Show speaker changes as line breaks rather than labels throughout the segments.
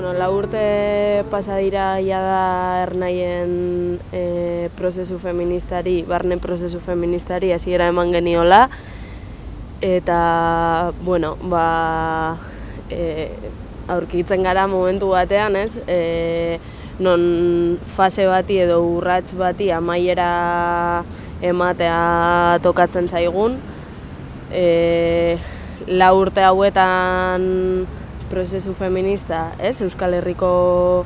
Bueno, 4 urte pasa dira jada Ernaien prozesu feministari, barne prozesu feministari hasiera eman geniola. Eta, bueno, aurkitzen gara momentu batean, ez? Non fase bati edo urrats bati amaiera ematea tokatzen zaigun. 4 urte hauetan prozesu feminista, ez? Euskal Herriko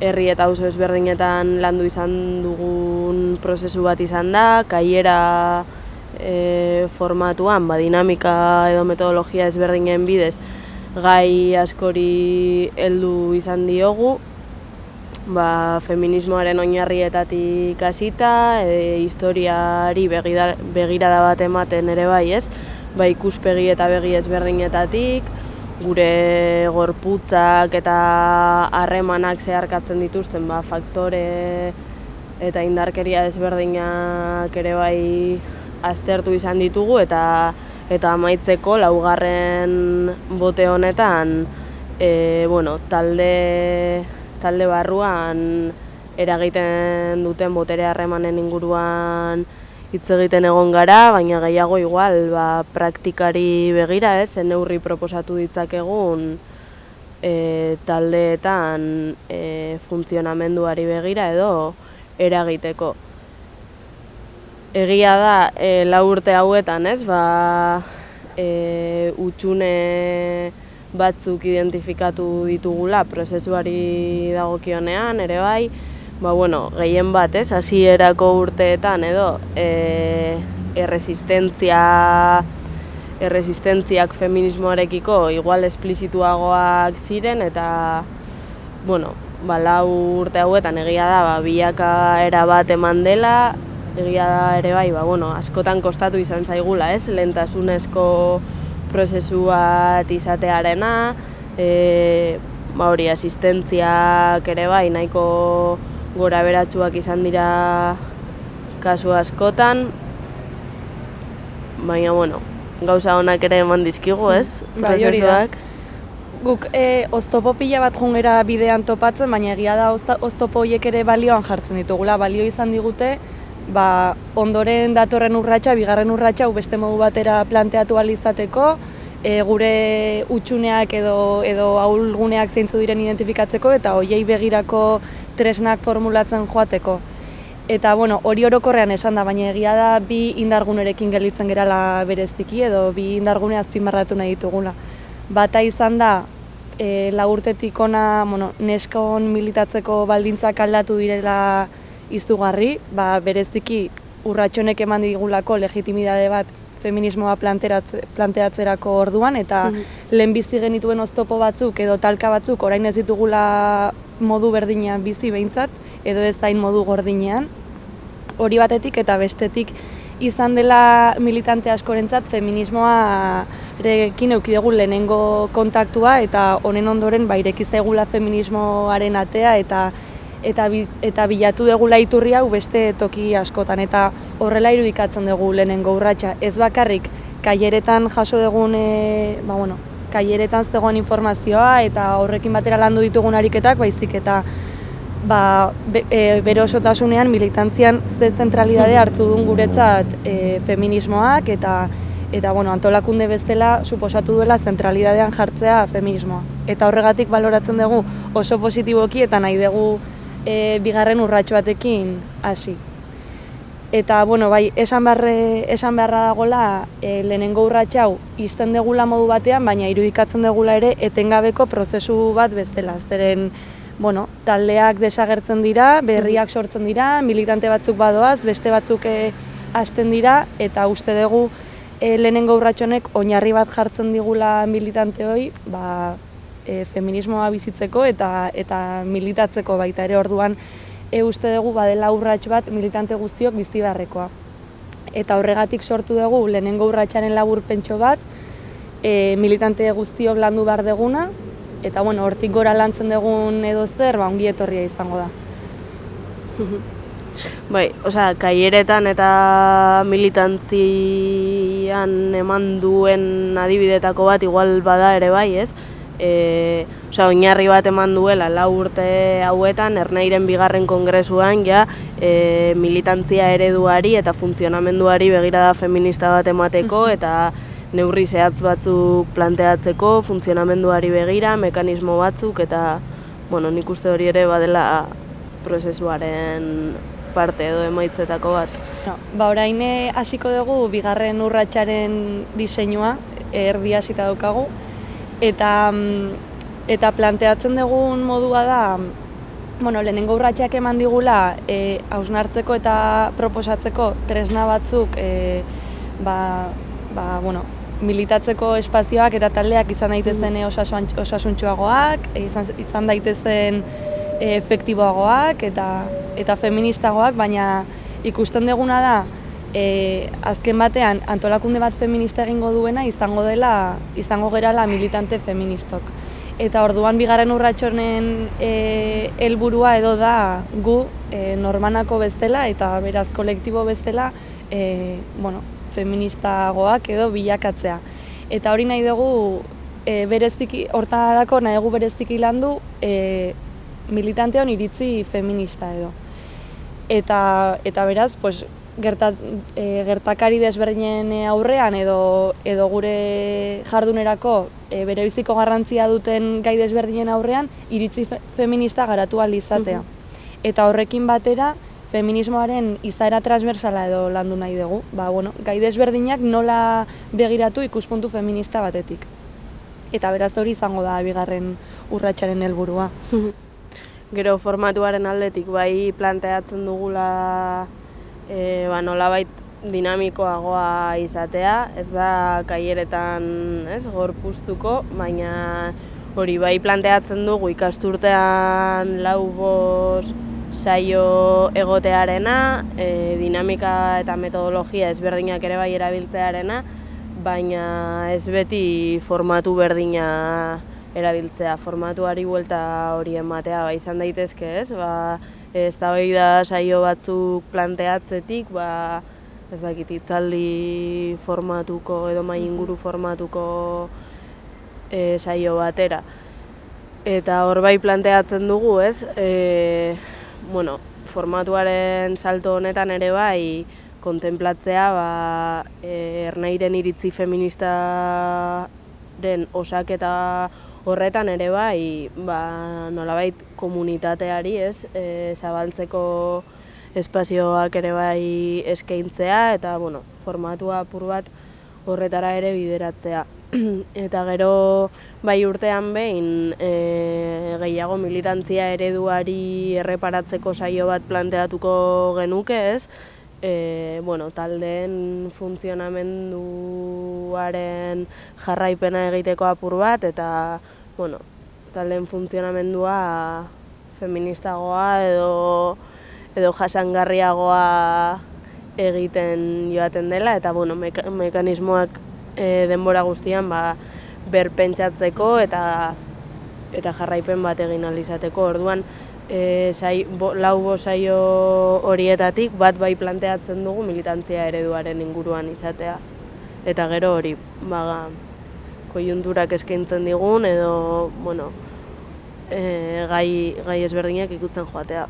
herri eta auzo ezberdinetan landu izan dugun prozesu bat izan da, kaiera formatuan, dinamika edo metodologia ezberdinen bidez gai askori heldu izan diogu, feminismoaren oinarrietatik hasita, historiari begirada bat ematen ere bai, ez? Ikuspegi eta begi ezberdinetatik, gure gorputzak eta harremanak zeharkatzen dituzten faktore eta indarkeria ezberdinak ere bai aztertu izan ditugu eta amaitzeko 4. bote honetan talde barruan eragiten duten botere harremanen inguruan hitz egiten egon gara, baina gehiago igual praktikari begira, ez, neurri proposatu ditzakegun taldeetan funtzionamenduari begira edo eragiteko. Egia da, 4 urte hauetan, ez, hutsune batzuk identifikatu ditugula prozesuari dagokionean, ere bai, gehien bat, ez, hasierako urteetan edo erresistentziak feminismoarekiko igual esplizituagoak ziren eta 4 urte hauetan egia da bilakaera bat eman dela, egia da ere bai, askotan kostatu izan zaigula, ez, lehentasunezko prozesu bat izatearena, asistentziak ere bai, nahiko gora beratsuak izan dira kasu askotan, baina, gauza honak ere eman dizkigu, ez, prozesuak.
Guk oztopo pila bat jungera bidean topatzen, baina egia da oztopo horiek ere balioan jartzen ditugula. Balio izan digute, ondoren datorren urratsa, 2. urratsa, beste modu batera planteatu ahal izateko, gure hutsuneak edo ahulguneak zeintzu diren identifikatzeko eta horiei begirako tresnak formulatzen joateko. Eta hori orokorrean esan da, baina egia da 2 indargunerekin gelditzen gerala bereziki edo 2 indargune azpimarratu nahi ditugula. Bata izan da, 4 urtetik ona neskon militatzeko baldintzak aldatu direla izugarri, bereziki urratxonek eman digulako legitimidade bat feminismoa planteatzerako orduan, eta lehenbizi genituen oztopo batzuk edo talka batzuk orain ez ditugula modu berdinean bizi behintzat, edo ez zain modu gordinean. Hori batetik eta bestetik izan dela militante askorentzat feminismoa rekin eukidegu lehenengo kontaktua eta honen ondoren irekiz daigula feminismoaren atea eta bilatu degula iturri hau beste toki askotan, eta horrela irudikatzen dugu lehenengo urratsa. Ez bakarrik kaileretan jaso dugun, kaileretan zegoen informazioa eta horrekin batera landu ditugun ariketak, baizik eta bere osotasunean militantzian ze zentralidade hartu duen guretzat feminismoak eta antolakunde bezala suposatu duela zentralidadean jartzea feminismoa. Eta horregatik baloratzen dugu oso positiboki eta nahi dugu 2. urratxo batekin hasi. Eta, esan beharra dagoela lehenengo urratxa hau izten degula modu batean, baina irudikatzen degula ere etengabeko prozesu bat bezala. Zeren, taldeak desagertzen dira, berriak sortzen dira, militante batzuk badoaz, beste batzuk hasten dira, eta uste dugu lehenengo urratxonek oinarri bat jartzen digula militante hori, feminismoa bizitzeko eta militatzeko baita ere. Orduan uste dugu badela urrats bat militante guztiok bizi beharrekoa. Eta horregatik sortu dugu lehenengo urratsaren laburpentxo bat, militante guztiok landu behar deguna, eta hortik gora lantzen dugun edo zer, ongi etorria izango da.
Kaileretan eta militantzian eman duen adibidetako bat igual bada ere bai, ez? oinarri bat eman duela 4 urte hauetan, Ernairen bigarren kongresuan, militantzia ereduari eta funtzionamenduari begirada feminista bat emateko, eta neurri zehatz batzuk planteatzeko, funtzionamenduari begira, mekanismo batzuk, eta nik uste hori ere badela prozesuaren parte edo emaitzetako bat.
Orain hasiko dugu bigarren urratsaren diseinua, erdi hasita daukagu, eta planteatzen dugun modua da, lehenengo urratsak eman digula hausnartzeko eta proposatzeko tresna batzuk militatzeko espazioak eta taldeak izan daitezen osasuntsuagoak, izan daitezen efektiboagoak eta feministagoak, baina ikusten duguna da azken batean antolakunde bat feminista egingo duena izango gerala militante feministok. Eta orduan bigarren urrats honen helburua edo da gu normanako bezala eta beraz kolektibo bezala feministagoak edo bilakatzea. Eta hori nahi dugu hortarako nahi dugu bereziki landu militanteon iritzi feminista edo. Eta beraz, gertakari desberdinen aurrean edo gure jardunerako berebiziko garrantzia duten gai desberdinen aurrean iritzi feminista garatu ahal izatea. Eta horrekin batera, feminismoaren izaera transversala edo landu nahi dugu. Gai desberdinak nola begiratu ikuspuntu feminista batetik. Eta beraz hori izango da bigarren urratsaren helburua.
Gero formatuaren aldetik bai planteatzen dugula nolabait dinamikoagoa izatea, ez da kaieretan gorpuztuko, baina hori bai planteatzen dugu ikasturtean 4-5 saio egotearena, dinamika eta metodologia ezberdinak ere bai erabiltzearena, baina ez beti formatu berdina erabiltzea, formatuari buelta hori ematea, izan daitezke, eztabaida saio batzuk planteatzetik, ez dakit, hitzaldi formatuko edo mahai inguru formatuko saio batera. Eta hor bai planteatzen dugu, formatuaren salto honetan ere bai kontenplatzea Ernairen iritzi feministaren osaketa horretan ere bai nolabait komunitateari zabaltzeko espazioak ere bai eskaintzea eta formatua apur bat horretara ere bideratzea. Eta gero bai urtean behin gehiago militantzia ereduari erreparatzeko saio bat planteatuko genuke, taldeen funtzionamenduaren jarraipena egiteko apur bat eta taldeen funtzionamendua feministagoa edo jasangarriagoa egiten joaten dela eta mekanismoak denbora guztian berpentsatzeko eta jarraipen bat egin ahal izateko. Orduan 4 saio horietatik bat bai planteatzen dugu militantzia ereduaren inguruan izatea. Eta gero hori koiunturak eskaintzen digun edo gai ezberdinak ikutzen joatea.